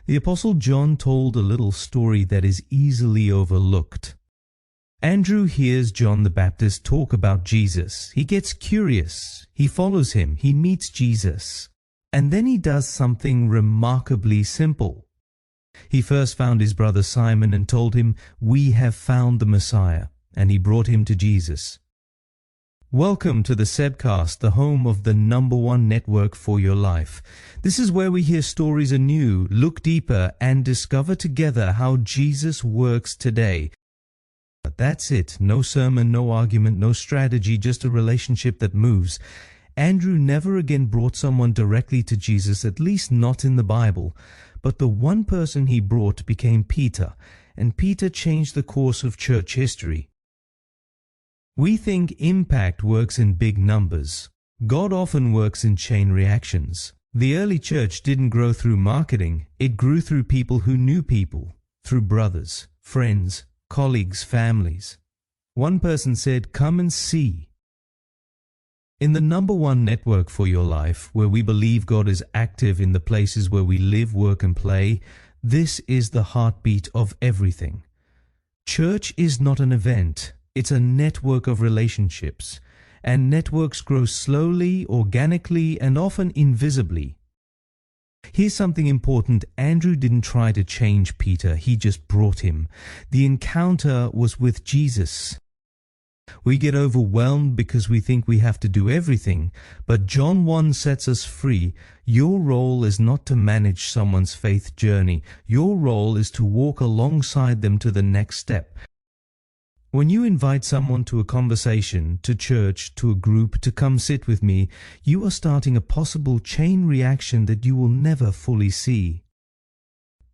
The Apostle John told a little story that is easily overlooked. Andrew hears John the Baptist talk about Jesus. He gets curious. He follows him. He meets Jesus. And then he does something remarkably simple. He first found his brother Simon and told him, "We have found the Messiah," and he brought him to Jesus. Welcome to the Sebcast, the home of the #1 network for your life. This is where we hear stories anew, look deeper, and discover together how Jesus works today. But that's it. No sermon, no argument, no strategy, just a relationship that moves. Andrew never again brought someone directly to Jesus, at least not in the Bible. But the one person he brought became Peter, and Peter changed the course of church history. We think impact works in big numbers. God often works in chain reactions. The early church didn't grow through marketing. It grew through people who knew people, through brothers, friends, colleagues, families. One person said, "Come and see." In the #1 network for your life, where we believe God is active in the places where we live, work, and play, this is the heartbeat of everything. Church is not an event. It's a network of relationships, and networks grow slowly, organically, and often invisibly. Here's something important. Andrew didn't try to change Peter, he just brought him. The encounter was with Jesus. We get overwhelmed because we think we have to do everything, but John 1 sets us free. Your role is not to manage someone's faith journey. Your role is to walk alongside them to the next step. When you invite someone to a conversation, to church, to a group, to come sit with me, you are starting a possible chain reaction that you will never fully see.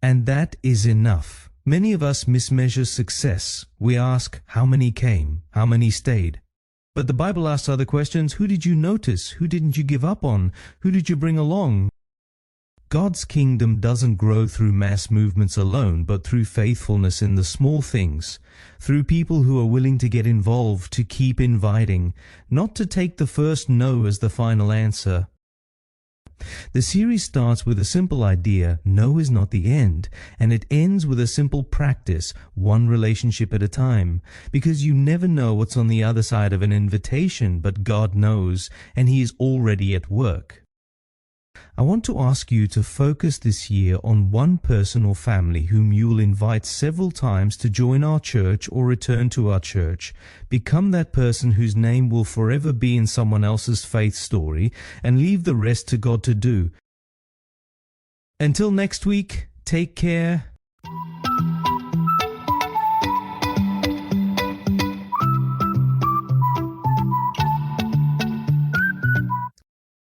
And that is enough. Many of us mismeasure success. We ask, how many came? How many stayed? But the Bible asks other questions. Who did you notice? Who didn't you give up on? Who did you bring along? God's kingdom doesn't grow through mass movements alone, but through faithfulness in the small things, through people who are willing to get involved, to keep inviting, not to take the first no as the final answer. The series starts with a simple idea, no is not the end, and it ends with a simple practice, one relationship at a time, because you never know what's on the other side of an invitation, but God knows, and He is already at work. I want to ask you to focus this year on one person or family whom you will invite several times to join our church or return to our church. Become that person whose name will forever be in someone else's faith story, and leave the rest to God to do. Until next week, take care